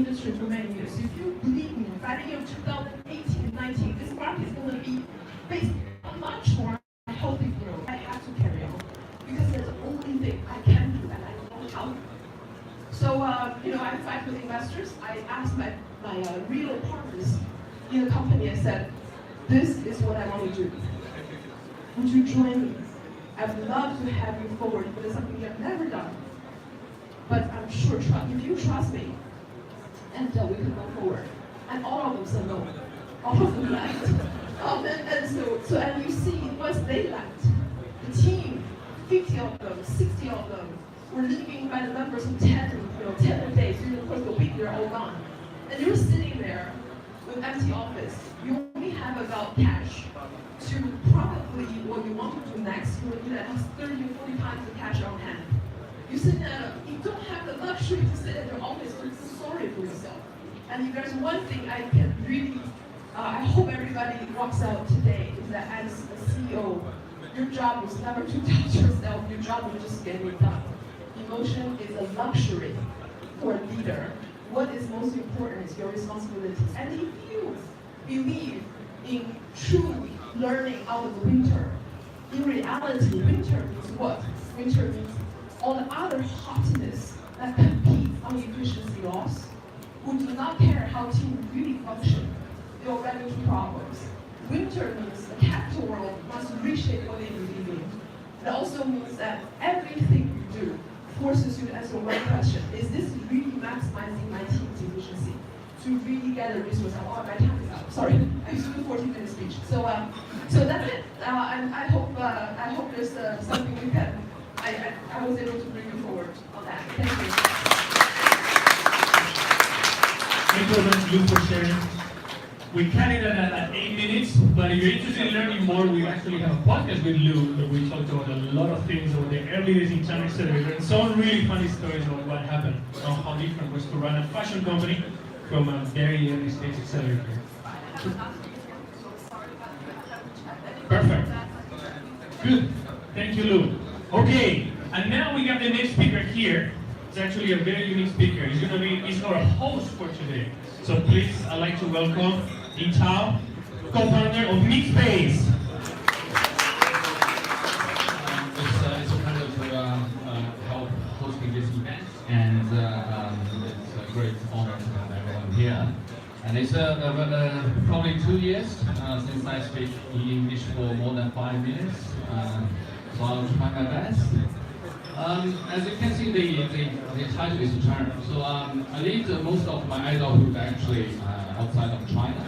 industry for many years. If you believe me, by the year 2018 and 19, this market is going to be based on much more healthy growth. I have to carry on because that's the only thing I can do and I know how. So, I have 5 good investors. I asked my real partners in the company, I said, this is what I want to do. Would you join me? I would love to have you forward, but it's something you have never done. But I'm sure, if you trust me, and we can go forward. And all of them said no. All of them left. And you see, once they left, the team, 50 of them, 60 of them, were leaving by the numbers of 10 days. During the course of the week, they're all gone. And you're sitting there with empty office. You only have about cash to probably what you want to do next. You will need at least 30 or 40 times the cash on hand. You don't have the luxury to sit at your office or feel sorry for yourself. And if there's one thing I can really, I hope everybody walks out today, is that as a CEO, your job is never to doubt yourself. Your job is just getting it done. Emotion is a luxury for a leader. What is most important is your responsibility. And if you believe in true learning out of the winter, in reality, winter means what? Winter means all the other hotness that competes on efficiency loss, who do not care how teams really function, they already into problems. Winter means the capital world must reshape what they believe in. It also means that everything you do forces you to answer one question: is this really maximizing my team's efficiency? To really get a resource. Oh, my time is up. Sorry, I used to do 14-minute speech. So that's it. And I hope there's something we can. I was able to bring you forward on that. Thank you. Thank you very much, Lou, for sharing. We cut it at 8 minutes, but if you're interested in learning more, we actually have a podcast with Lou where we talked about a lot of things about the early days in Chinaccelerator and some really funny stories about what happened, how different it was to run a fashion company from a very early stage accelerator. Perfect. Good. Thank you, Lou. Okay, and now we got the next speaker here. It's actually a very unique speaker. He's our host for today. So please, I'd like to welcome Ying Tao, co-founder of Mixpace. It's a pleasure to help hosting this event, and it's a great honor to have everyone here. And it's probably 2 years since I speak in English for more than 5 minutes, so I'll try my best. As you can see, the title is China. So I lived most of my adulthood actually outside of China.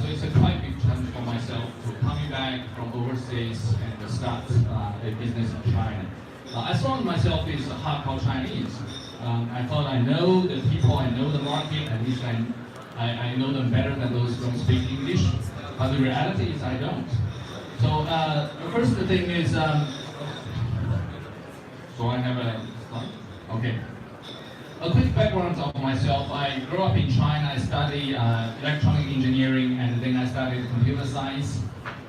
So it's a quite big challenge for myself to coming back from overseas and start a business in China. I saw myself as a hardcore Chinese. I thought I know the people, I know the market, at least I know them better than those who don't speak English. But the reality is I don't. So the first thing is, so I have a slide? Okay. A quick background of myself. I grew up in China. I studied electronic engineering, and then I studied computer science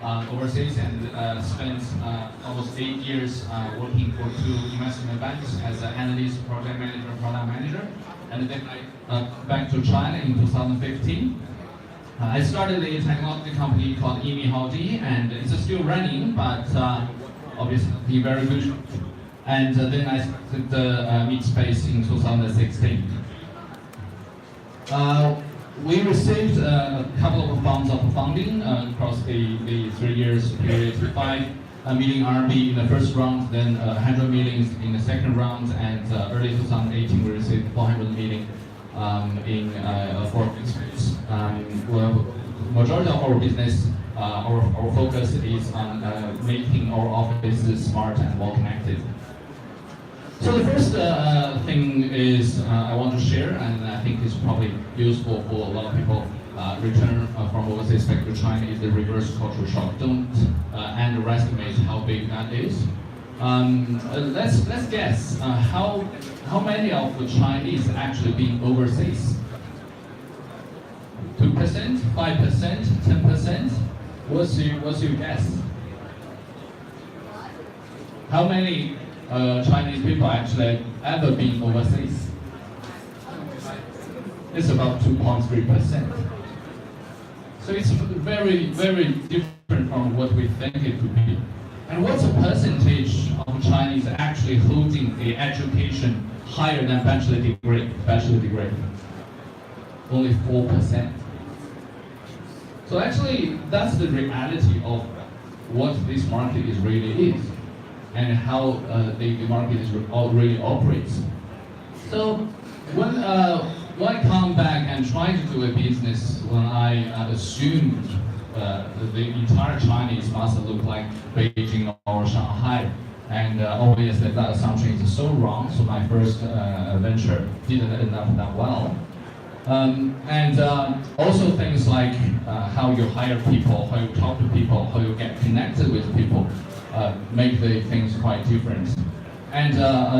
overseas, and spent almost 8 years working for 2 investment banks as an analyst, project manager, product manager. And then I back to China in 2015. I started a technology company called Yimi Haoji, and it's still running, but obviously very good. And then I started Mixpace in 2016. We received a couple of rounds of funding across the 3 years period, 5 million RMB in the first round, then 100 million in the second round, and early 2018 we received 400 million for Mixpace. Well, majority of our business, our focus is on making our offices smart and more connected. So the first thing is I want to share, and I think it's probably useful for a lot of people return from overseas back to China, is the reverse cultural shock. Don't underestimate how big that is. Let's guess how many of the Chinese actually being overseas? 2%, 5%, 10%? What's your guess? How many Chinese people actually ever been overseas? It's about 2.3%. So it's very, very different from what we think it could be. And what's the percentage of Chinese actually holding the education higher than bachelor degree? Only 4%. So actually, that's the reality of what this market really is, and how the market really operates. So when I come back and try to do a business, when I assumed the entire Chinese must look like Beijing or Shanghai, and obviously that assumption is so wrong. So my first venture didn't end up that well. Also things like how you hire people, how you talk to people, how you get connected with people, make the things quite different. And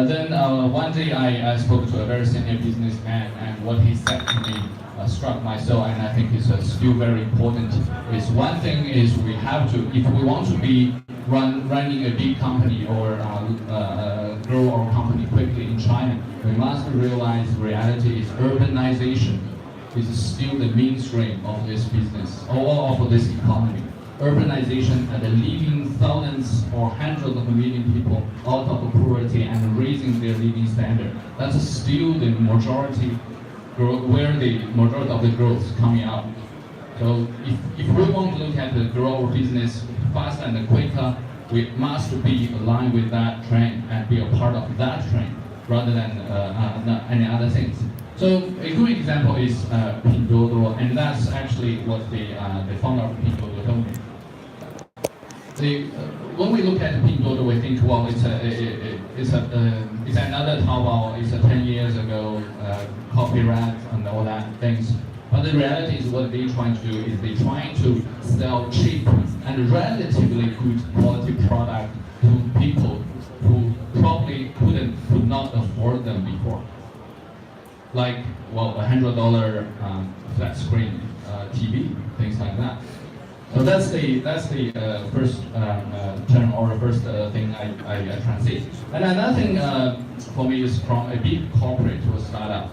then one day I spoke to a very senior businessman, and what he said to me struck my soul, and I think it's still very important. Is one thing is we have to, if we want to be running a big company or grow our company quickly in China, we must realize reality is urbanization is still the mainstream of this business or of this economy. Urbanization and leaving thousands or hundreds of million people out of poverty and raising their living standard. That's still the majority, where the majority of the growth is coming out. So if we want to look at the grow our business faster and quicker, we must be aligned with that trend and be a part of that trend rather than any other things. So a good example is Pinduoduo, and that's actually what the founder of Pinduoduo told me. When we look at Pinduoduo, we think, well, it's another Taobao. It's 10 years ago, copyright and all that things. But the reality is what they're trying to do is they're trying to sell cheap and relatively good quality product to people who probably could not afford them before. Like, well, $100 flat screen TV, things like that. So that's the first term or the first thing I translate. And another thing for me is from a big corporate to a startup.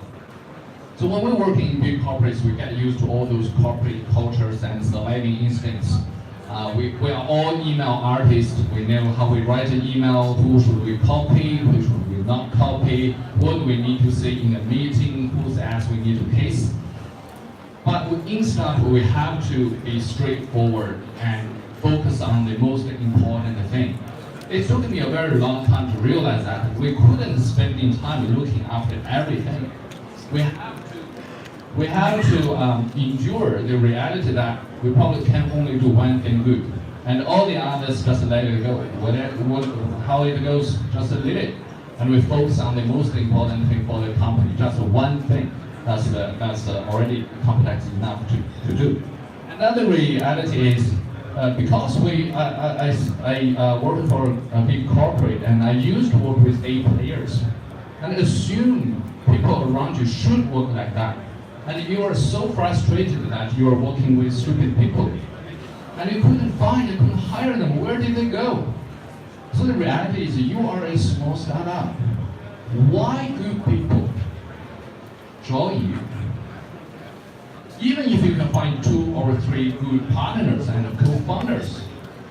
So when we're working in big corporates, we get used to all those corporate cultures and surviving instincts. We are all email artists. We know how we write an email, who should we copy, who should we not copy, what do we need to say in a meeting, whose ass we need to kiss. But in startup, we have to be straightforward and focus on the most important thing. It took me a very long time to realize that we couldn't spend time looking after everything. We have to endure the reality that we probably can only do one thing good, and all the others just let it go. How it goes, just leave it, and we focus on the most important thing for the company, just one thing. That's already complex enough to do. Another reality is because I work for a big corporate, and I used to work with A players, and assume people around you should work like that. And you are so frustrated that you are working with stupid people, and you couldn't hire them. Where did they go? So the reality is you are a small startup. Why good people join you? Even if you can find 2 or 3 good partners and co-founders,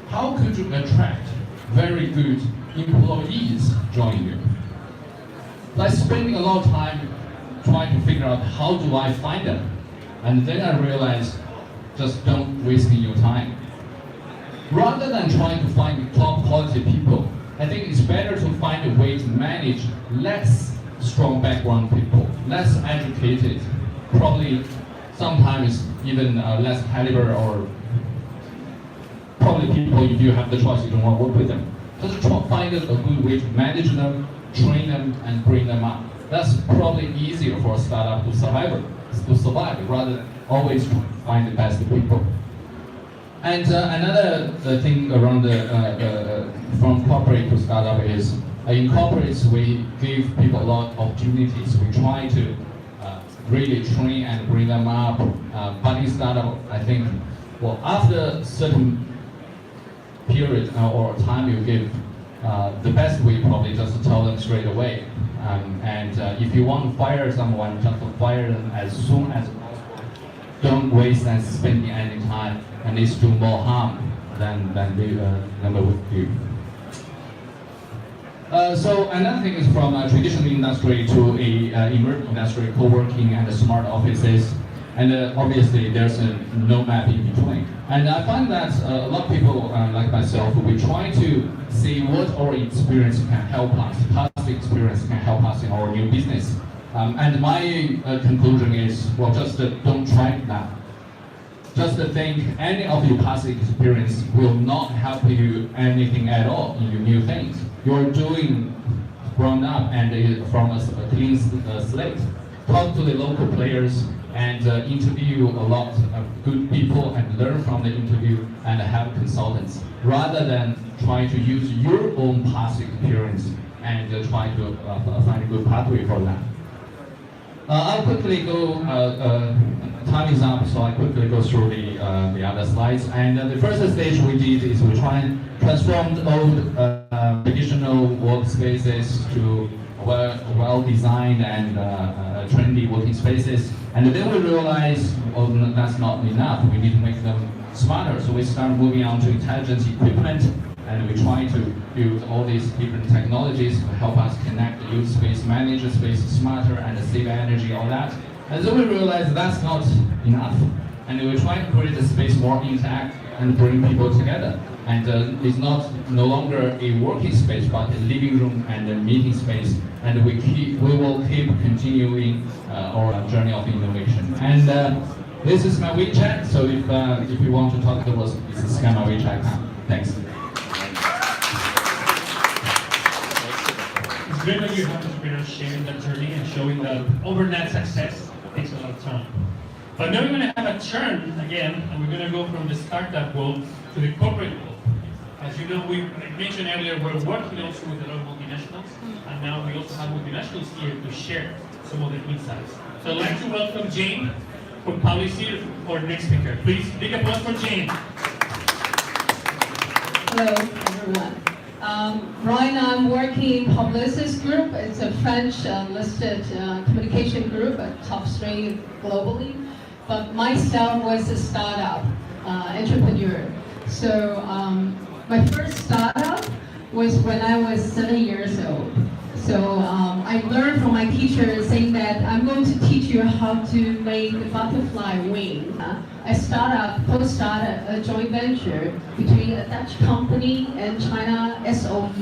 how could you attract very good employees join you? Like spending a lot of time trying to figure out how do I find them, and then I realized just don't waste your time. Rather than trying to find top quality people, I think it's better to find a way to manage less strong background people, less educated, probably sometimes even less caliber, or probably people, if you have the choice, you don't want to work with them. Just try to find a good way to manage them, train them, and bring them up. That's probably easier for a startup to survive rather than always find the best people. And another thing around from corporate to startup is in corporates we give people a lot of opportunities. We try to really train and bring them up. But in startup, I think, well, after a certain period or time you give, the best way probably just to tell them straight away. If you want to fire someone, just fire them as soon as possible. Don't waste and spending any time, and it's do more harm than they would do. So another thing is from a traditional industry to a emerging industry, co-working and smart offices. And obviously there's no map in between. And I find that a lot of people like myself, we try to see what our experience can help us, past experience can help us in our new business. And my conclusion is, well, just don't try it now. Just think any of your past experience will not help you anything at all in your new things. You're doing ground up and from a clean slate. Talk to the local players and interview a lot of good people and learn from the interview and have consultants, rather than trying to use your own past experience and try to find a good pathway for that. I'll quickly go, time is up, so I quickly go through the other slides. And the first stage we did is we try and transform the old traditional workspaces to well-designed and trendy working spaces. And then we realized, oh, that's not enough. We need to make them smarter. So we started moving on to intelligent equipment, and we try to build all these different technologies to help us connect, use space, manage the space smarter, and save energy, all that. And then we realized that's not enough. And we try to create the space more intact and bring people together. And it's no longer a working space, but a living room and a meeting space. And we will keep continuing our journey of innovation. And this is my WeChat. So if you want to talk to us, please scan my WeChat account. Thanks. It's great that you have entrepreneurs sharing that journey and showing that overnight success takes a lot of time. But now we're going to have a turn again, and we're going to go from the startup world to the corporate world. As you know, we mentioned earlier, we're working also with a lot of multinationals, and now we also have multinationals here to share some of their insights. So I'd like to welcome Jane from Policy, our next speaker. Please, big applause for Jane. Hello, everyone. Right now I'm working in Publicis Group. It's a French listed communication group at top 3 globally. But myself was a startup entrepreneur. So my first startup was when I was 7 years old. So I learned from my teacher saying that I'm going to teach you how to make the butterfly wing. I co-started a joint venture between a Dutch company and China SOE.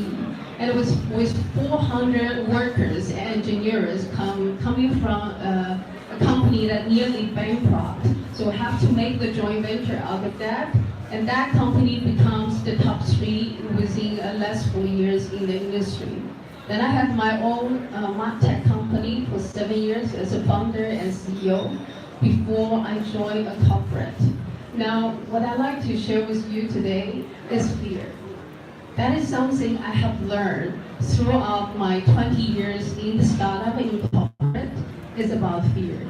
And it was with 400 workers and engineers coming from a company that nearly bankrupt. So we have to make the joint venture out of that. And that company becomes the top 3 within less 4 years in the industry. Then I had my own MarTech company for 7 years as a founder and CEO before I joined a corporate. Now, what I'd like to share with you today is fear. That is something I have learned throughout my 20 years in the startup and in corporate, is about fear.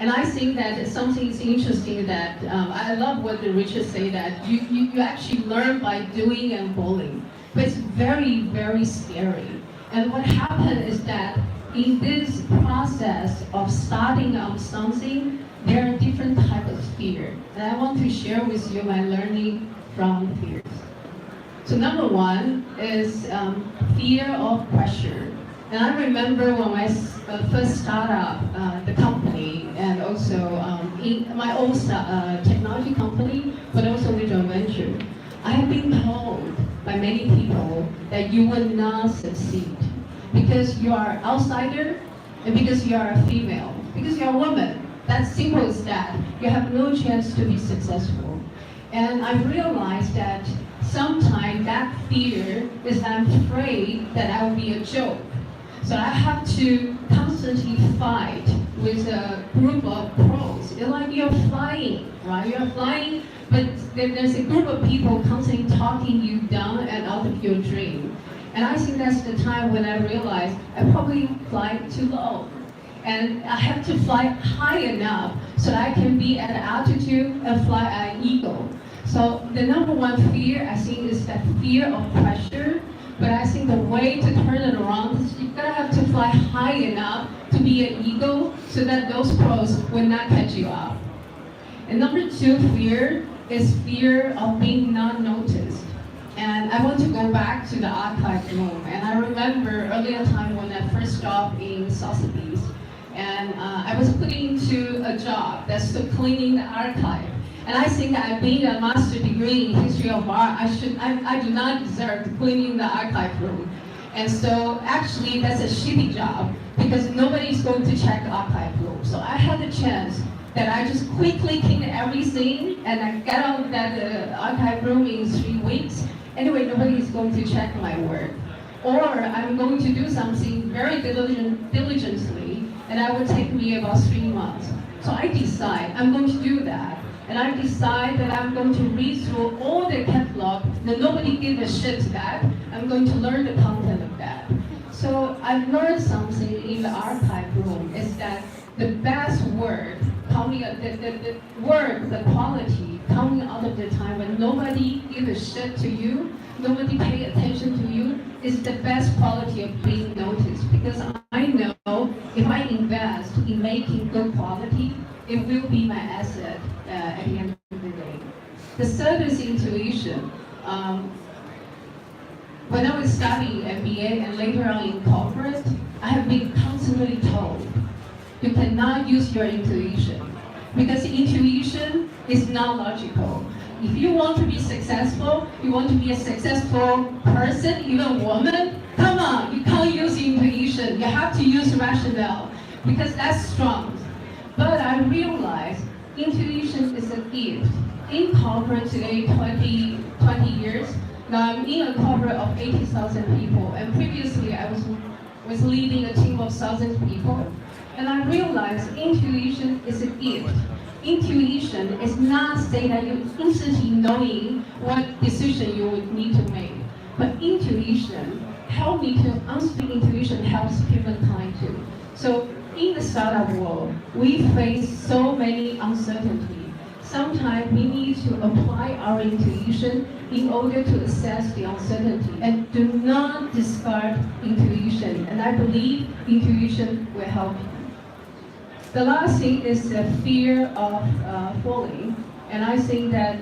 And I think that something is interesting that I love what Richard said, that you actually learn by doing and bowling. But it's very, very scary. And what happened is that in this process of starting on something, there are different types of fear. And I want to share with you my learning from fears. So number 1 is fear of pressure. And I remember when I first started up the company, and also in my own technology company, but also with joint venture, I have been told by many people that you will not succeed because you are an outsider and because you are a female, because you are a woman. That's simple as that. You have no chance to be successful. And I realized that sometimes that fear is that I'm afraid that I will be a joke. So I have to constantly fight with a group of pros. It's like you're flying, right? You're flying, but there's a group of people constantly talking you down and out of your dream. And I think that's the time when I realized I probably fly too low. And I have to fly high enough so that I can be at altitude and fly an eagle. So the number 1 fear, I think, is that fear of pressure. But I think the way to turn it around is you gotta have to fly high enough to be an eagle so that those pros will not catch you up. And number two fear is fear of being not noticed. And I want to go back to the archive room. And I remember earlier time when I first stopped in Sotheby's, and I was put into a job that's to cleaning the archive. And I think that being a master's degree in history of art, I do not deserve cleaning the archive room. And so actually that's a shitty job because nobody's going to check the archive room. So I had the chance that I just quickly cleaned everything and I got out of that archive room in 3 weeks. Anyway, nobody's going to check my work. Or I'm going to do something very diligently and that would take me about 3 months. So I decide I'm going to do that. And I decide that I'm going to read through all the catalog, that nobody gives a shit to that. I'm going to learn the content of that. So I've learned something in the archive room is that the best word coming, the word, the quality coming out of the time when nobody gives a shit to you, nobody pay attention to you, is the best quality of being noticed. Because I know if I invest in making good quality, it will be my asset at the end of the day. The third is intuition. When I was studying MBA and later on in corporate, I have been constantly told, you cannot use your intuition because intuition is not logical. If you want to be successful, you want to be a successful person, even woman, come on, you can't use intuition. You have to use rationale because that's strong. But I realized intuition is a gift. In corporate today, 20 years, now I'm in a corporate of 80,000 people, and previously I was leading a team of thousands of people, and I realized intuition is a gift. Intuition is not saying that you instantly knowing what decision you would need to make, but intuition helped me to understand. Intuition helps humankind too. So in the startup world, we face so many uncertainties. Sometimes we need to apply our intuition in order to assess the uncertainty. And do not discard intuition. And I believe intuition will help you. The last thing is the fear of falling. And I think that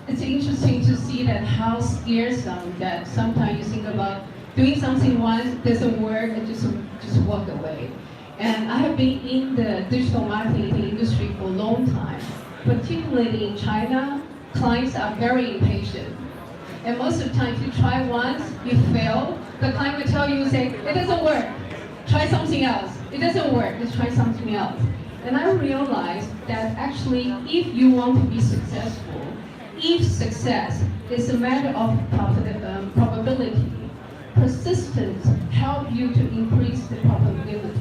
it's interesting to see that how scaresome that sometimes you think about doing something once, doesn't work, and just walk away. And I have been in the digital marketing industry for a long time. Particularly in China, clients are very impatient. And most of the time, if you try once, you fail, the client will tell you, say, it doesn't work, try something else. It doesn't work, let's try something else. And I realized that actually, if you want to be successful, if success is a matter of probability, persistence helps you to increase the probability.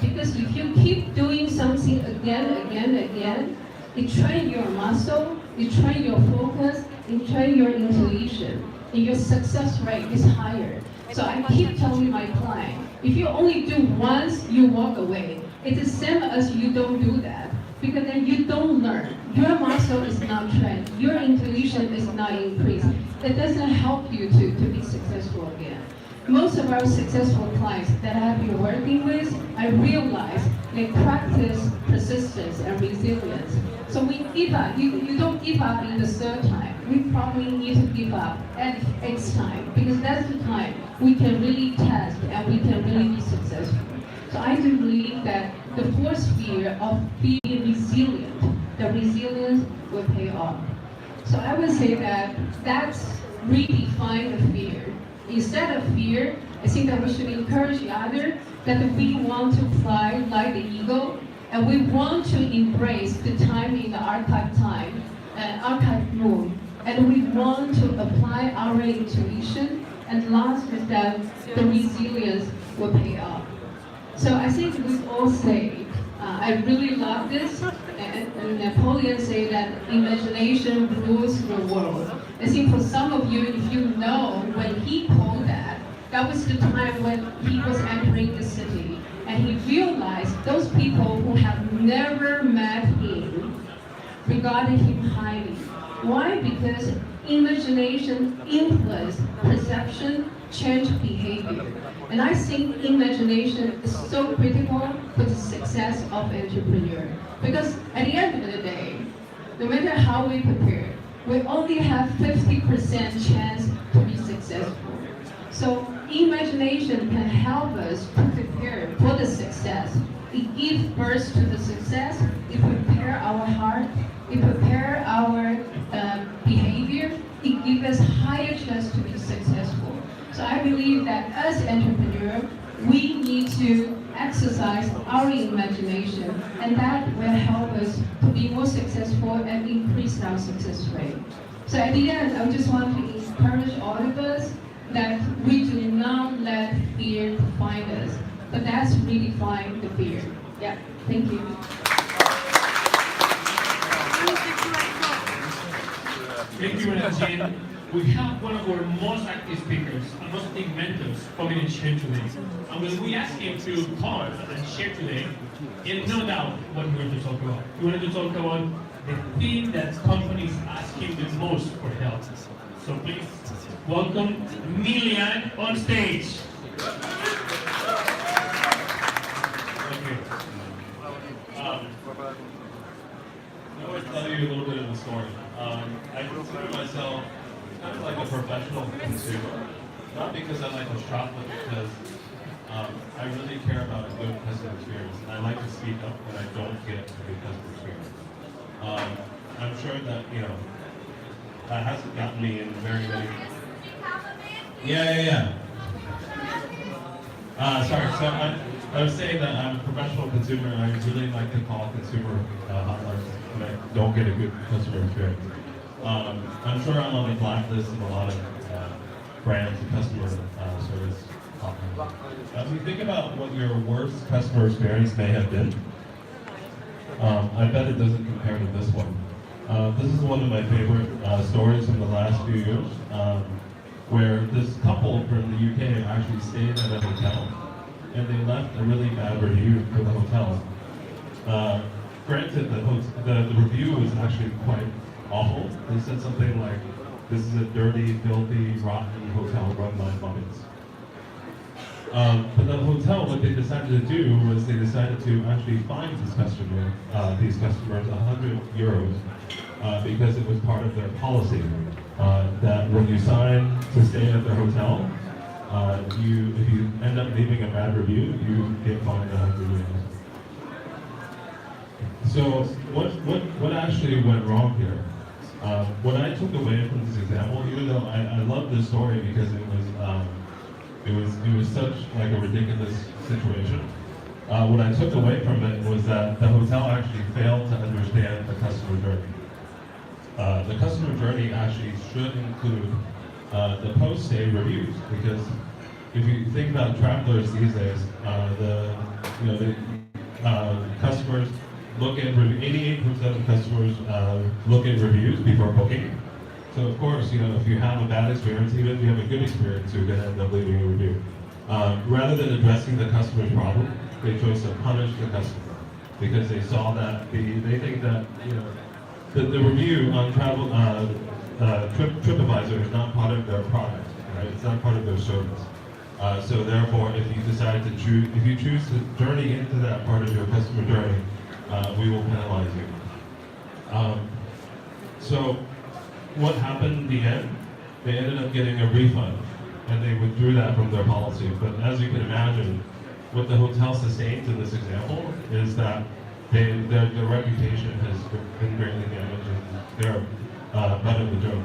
Because if you keep doing something again, it trains your muscle, it trains your focus, it trains your intuition, and your success rate is higher. So I keep telling my client, if you only do once, you walk away. It's the same as you don't do that, because then you don't learn. Your muscle is not trained, your intuition is not increased. That doesn't help you to be successful again. Most of our successful clients that I have been working with, I realize they practice persistence and resilience. So we give up. You don't give up in the third time. We probably need to give up at 8th time because that's the time we can really test and we can really be successful. So I do believe that the fourth fear of being resilient, the resilience will pay off. So I would say that that's redefine the fear. Instead of fear, I think that we should encourage the other that we want to fly like the eagle, and we want to embrace the time in the archive room, and we want to apply our intuition, and last is that the resilience will pay off. So I think we all say, I really love this, and Napoleon said that imagination rules the world. I think for some of you, if you know when he called that was the time when he was entering the city. And he realized those people who have never met him regarded him highly. Why? Because imagination influences perception, change behavior. And I think imagination is so critical for the success of entrepreneur. Because at the end of the day, no matter how we prepare, we only have 50% chance to be successful. So imagination can help us to prepare for the success. It gives birth to the success, it prepares our heart, it prepares our behavior, it gives us higher chance to be successful. So I believe that as entrepreneurs, we need to exercise our imagination, and that will help us to be more successful and increase our success rate. So at the end, I just want to encourage all of us that we do not let fear define us, but let's redefine the fear. Yeah, thank you. Thank you, Jean. We have one of our most active speakers and most active mentors coming and share today. And when we asked him to come and share today, he had no doubt what we were going to talk about. We wanted to talk about the thing that companies ask him the most for help. So please welcome Milian on stage. Okay. I always tell you a little bit of the story. I consider myself kind of like a professional consumer, not because I like to shop, but because I really care about a good customer experience, and I like to speak up when I don't get a good customer experience. I'm sure that, that hasn't gotten me in very many... Yeah. Sorry, so I was saying that I'm a professional consumer, and I really like to call consumer hotlines when I don't get a good customer experience. I'm sure I'm on the blacklist of a lot of brands and customer service hotlines. As we think about what your worst customer experience may have been, I bet it doesn't compare to this one. This is one of my favorite stories from the last few years, where this couple from the UK actually stayed at a hotel, and they left a really bad review for the hotel. Granted, the review was actually quite awful. They said something like, "This is a dirty, filthy, rotten hotel run by bummers." But the hotel, what they decided to do was they decided to actually fine these customers €100 because it was part of their policy that when you sign to stay at their hotel, if you end up leaving a bad review, you get fined €100. So what actually went wrong here? What I took away from this example, even though I love this story because it was such like a ridiculous situation. What I took away from it was that the hotel actually failed to understand the customer journey. The customer journey actually should include the post-stay reviews, because if you think about travelers these days, the customers look at 88% of customers look at reviews before booking. So of course, if you have a bad experience, even if you have a good experience, you're going to end up leaving a review. Rather than addressing the customer's problem, they chose to punish the customer because they saw that they think that the review on travel TripAdvisor is not part of their product, right? It's not part of their service. So therefore, if you choose to journey into that part of your customer journey, we will penalize you. So what happened in the end? They ended up getting a refund, and they withdrew that from their policy. But as you can imagine, what the hotel sustains in this example is that their reputation has been greatly damaged, and they're butt of the joke.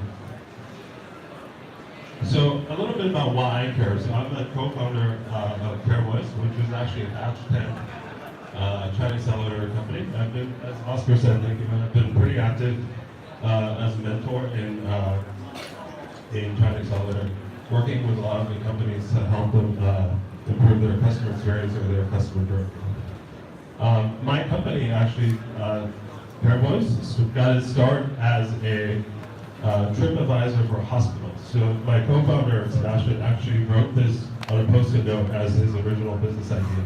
So a little bit about why I care. So I'm the co-founder of CareVoice, which is actually a batch 10 Chinaccelerator company. I've been, as Oscar said, I've been pretty active as a mentor in Chinaccelerator, working with a lot of the companies to help them improve their customer experience or their customer journey. My company actually, CareVoice, got its start as a TripAdvisor for hospitals. So my co-founder, Sebastian, actually wrote this on a post-it note as his original business idea.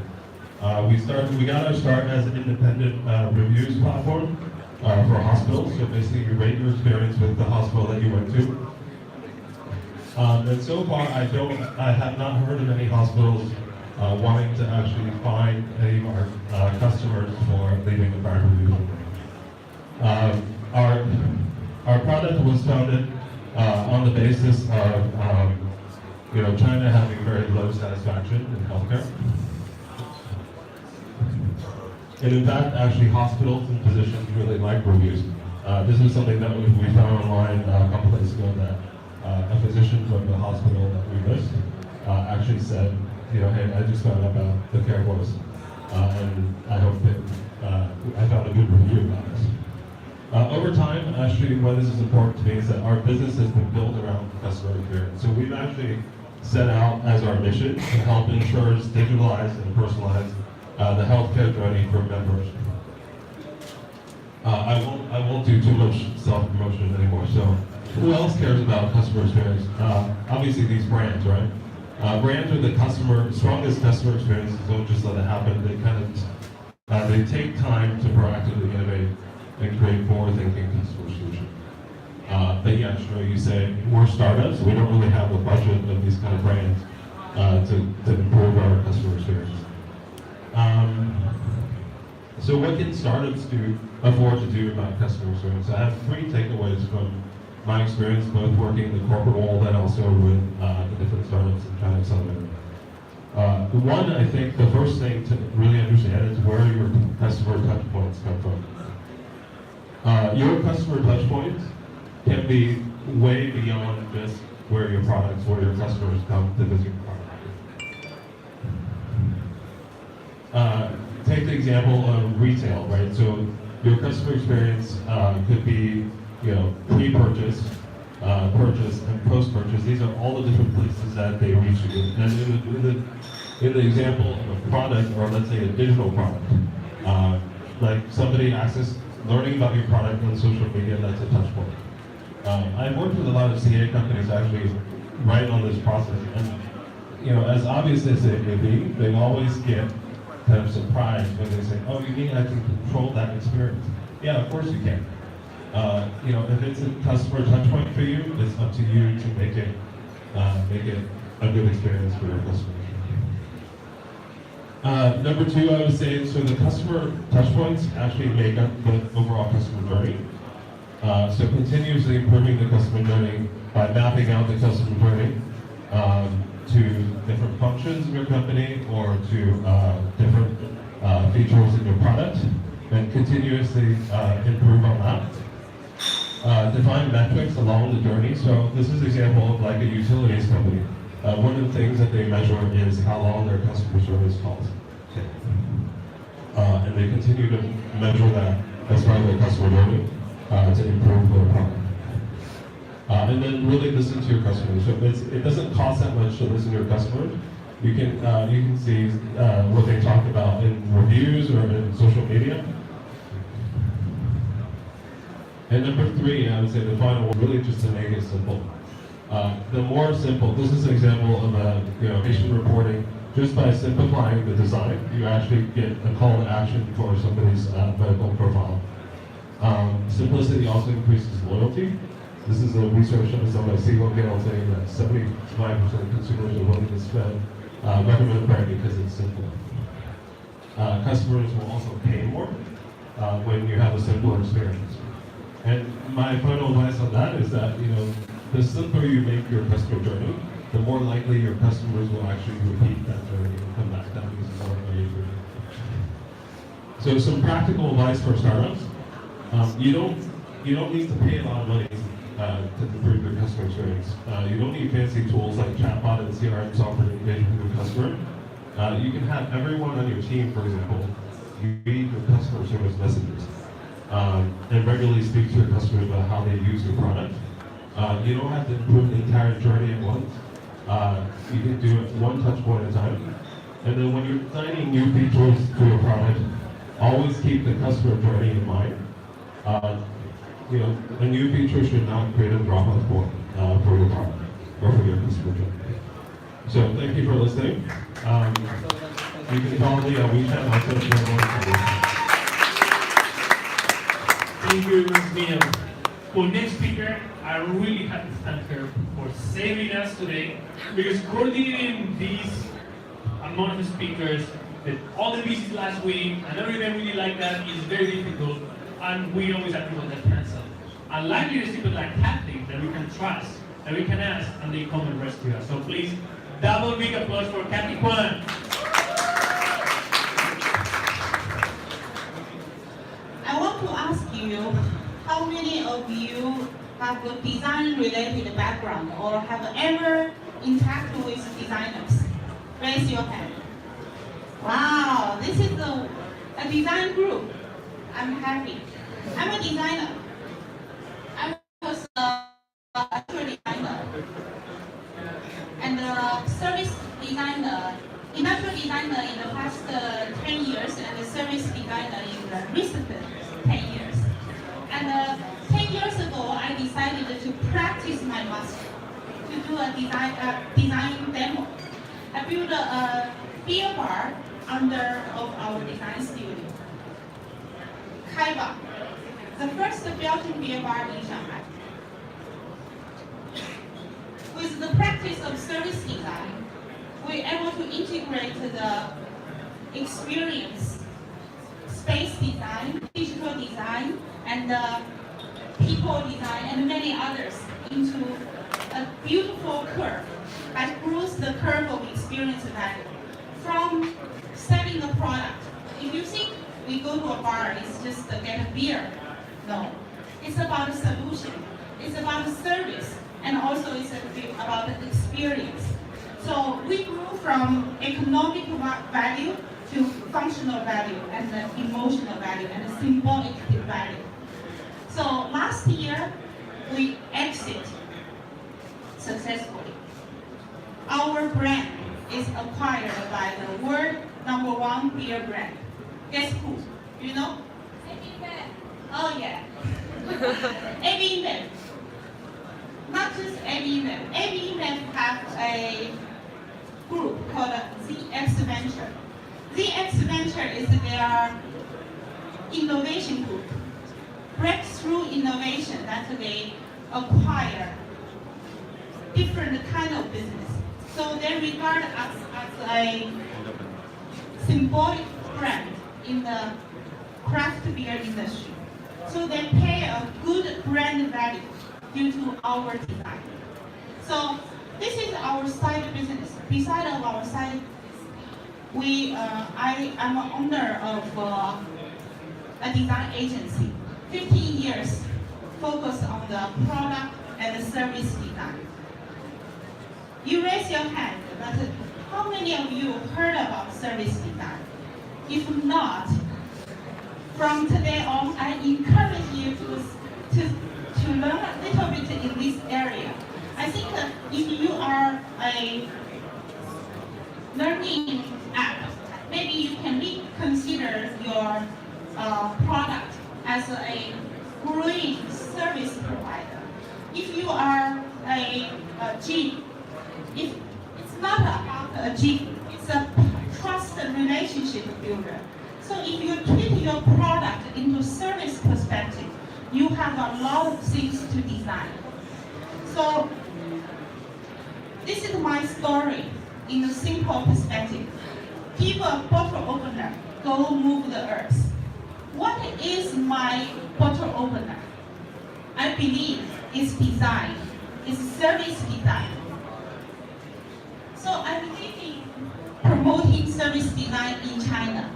We got our start as an independent reviews platform for hospitals. So basically, you rate your experience with the hospital that you went to. And so far, I have not heard of any hospitals wanting to actually fine any of our customers for leaving a bad review. Our product was founded on the basis of China having very low satisfaction in healthcare. And in fact, actually, hospitals and physicians really like reviews. This is something that we found online a couple days ago that a physician from the hospital that we list actually said, hey, I just found out about the care was, and I hope that I found a good review about this. Over time, actually, why this is important to me is that our business has been built around customer experience. So we've actually set out as our mission to help insurers digitalize and personalize the healthcare journey for members. I won't do too much self-promotion anymore. So who else cares about customer experience? Obviously these brands, right? Brands with the strongest customer experiences don't just let it happen. They take time to proactively innovate and create forward-thinking customer solutions. But yeah, sure, you say we're startups. We don't really have the budget of these kind of brands to improve our customer experience. So what can startups afford to do about customer experience? I have 3 takeaways from my experience, both working in the corporate world and also with the different startups in Chinaccelerator. One, I think the first thing to really understand is where your customer touch points come from. Your customer touch points can be way beyond just where your customers come to visit your product. Take the example of retail, right? So your customer experience could be, pre-purchase, purchase, and post-purchase. These are all the different places that they reach you. And in the example of a product, or let's say a digital product, like somebody learning about your product on social media, that's a touch point. I've worked with a lot of CA companies actually right on this process, and as obvious as it may be, they always get kind of surprised when they say, "Oh, you mean I can control that experience?" Yeah, of course you can. If it's a customer touch point for you, it's up to you to make it a good experience for your customers. Number 2, I would say, so the customer touch points actually make up the overall customer journey. So continuously improving the customer journey by mapping out the customer journey to different functions in your company or to different features in your product, and continuously improve on that. Define metrics along the journey. So this is an example of like a utilities company. One of the things that they measure is how long their customer service calls. And they continue to measure that as part of their customer journey to improve their product. And then really listen to your customers. So it doesn't cost that much to listen to your customers. You can see what they talk about in reviews or in social media. And number 3, I would say the final one, really just to make it simple. The more simple, this is an example of patient reporting. Just by simplifying the design, you actually get a call to action for somebody's medical profile. Simplicity also increases loyalty. This is a research that was done by Siegel Gale saying that 75% of consumers are willing to spend recommended brand because it's simple. Customers will also pay more when you have a simpler experience. And my final advice on that is that the simpler you make your customer journey, the more likely your customers will actually repeat that journey and come back. That means it's more engagement. So some practical advice for startups: you don't need to pay a lot of money to improve your customer experience. You don't need fancy tools like chatbot and CRM software to engage with your customer. You can have everyone on your team, for example, read your customer service messages and regularly speak to your customers about how they use your product. You don't have to improve the entire journey at once. You can do it one touch point at a time. And then when you're designing new features for your product, always keep the customer journey in mind. A new feature should not create a drop-off point for your product or for your customer journey. So thank you for listening. You can follow me on WeChat. Thank you, Ms. Mia. For next speaker, I really have to thank her for saving us today, because coordinating these amount of speakers, all the visits last week, and every event we did like that is very difficult, and we always have people that cancel. And luckily there's people like Kathy that we can trust, that we can ask, and they come and rescue us. So please, double big applause for Kathy Kwan. I want to ask you, how many of you have a design-related background or have ever interacted with designers? Raise your hand. Wow, this is a design group. I'm happy. I'm a designer. I was a designer and a service designer, industrial designer in the past 10 years, and a service designer in the recent 10 years. And 10 years ago, I decided to practice my master, to do a design demo. I built a beer bar under of our design studio. Kaiba, the first Belgian beer bar in Shanghai. With the practice of service design, we're able to integrate the experience, space design, digital design, and people design, and many others into a beautiful curve that grows the curve of experience value. From selling the product, if you think we go to a bar, it's just to get a beer. No, it's about a solution. It's about a service, and also it's about the experience. So we grew from economic value to functional value, and emotional value, and symbolic value. So last year, we exit successfully. Our brand is acquired by the world #1 beer brand. Guess who? You know? Oh yeah. AB InBev. Not just AB InBev. AB InBev have a group called ZX Venture. ZX Venture is their innovation group. Breakthrough innovation that they acquire different kind of business. So they regard us as a symbolic brand in the craft beer industry. So they pay a good brand value due to our design. So this is our side business. Beside of our side, I am an owner of a design agency. 15 years focused on the product and the service design. You raise your hand, but how many of you heard about service design? If not, from today on, I encourage you to learn a little bit in this area. I think that if you are a learning app, maybe you can reconsider your product as a growing service provider. If you are a gym, it's not about a gym, it's a trust relationship builder. So if you treat your product into service perspective, you have a lot of things to design. So this is my story in a simple perspective. Give a bottle opener, go move the earth. What is my bottle opener? I believe it's design, it's service design. So I believe in promoting service design in China.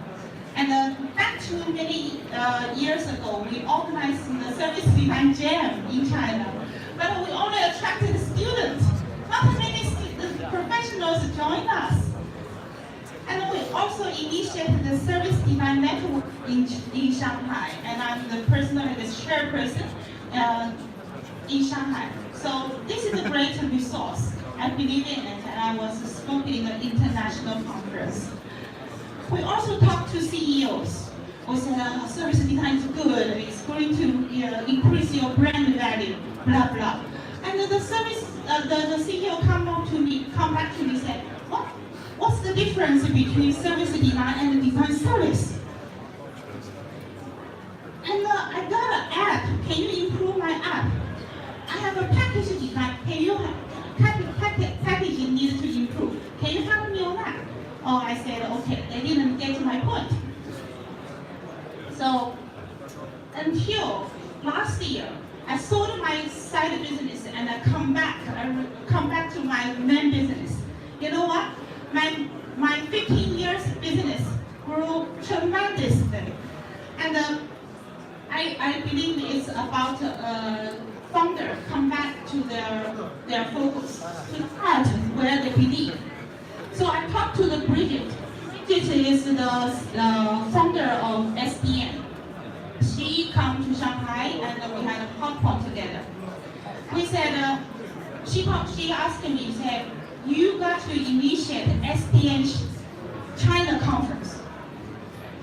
And back to many years ago, we organized the service design jam in China. But we only attracted students. Not many professionals joined us. And we also initiated the service design network in Shanghai. And I'm the personal chairperson in Shanghai. So this is a great resource. I believe in it, and I was speaking in an international conference. We also talked to CEOs. We said, service design is good, it's going to increase your brand value, blah, blah. And the service, the CEO come back to me and said, what's the difference between service design and design service? And I got an app, can you improve my app? have a package design. Can you packaging needs to improve? Can you help me on that? Oh, I said, okay. They didn't get my point. So until last year, I sold my side business and I come back to my main business. You know what? My 15 years business grew tremendously, and I believe it's about founder come back to their focus, to the art where they believe. So I talked to the Bridget. Bridget is the founder of SDN. She come to Shanghai and we had a popcorn together. We said, she asked me, said, you got to initiate SDN China conference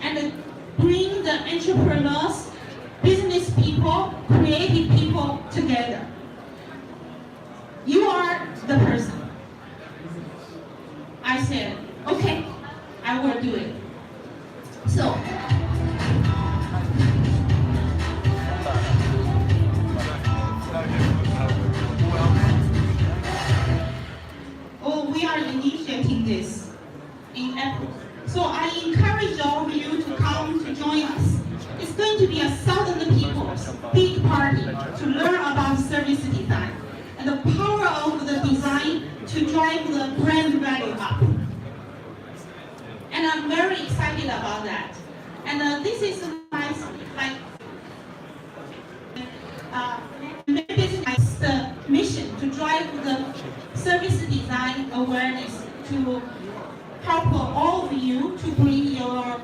and bring the entrepreneurs, business people, creative people together. You are the person. I said, okay, I will do it. So, we are initiating this in April. So I encourage all of you to come to join us. It's going to be 1,000 people's big party to learn about service design and the power of the design to drive the brand value up. And I'm very excited about that. And this is the mission to drive the service design awareness to help all of you to bring your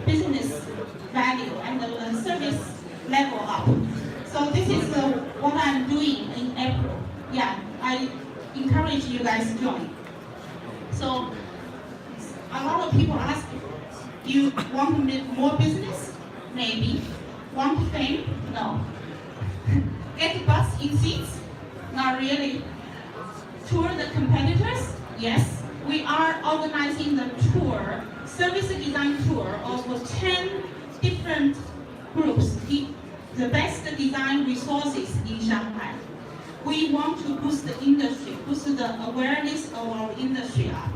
business value and the service level up. So this is what I'm doing in April. Yeah, I encourage you guys to join. So a lot of people ask, you want to make more business? Maybe. Want fame? No. Get butts in seats? Not really. Tour the competitors? Yes. We are organizing the tour, service design tour of 10 different groups, the best design resources in Shanghai. We want to boost the industry, boost the awareness of our industry up.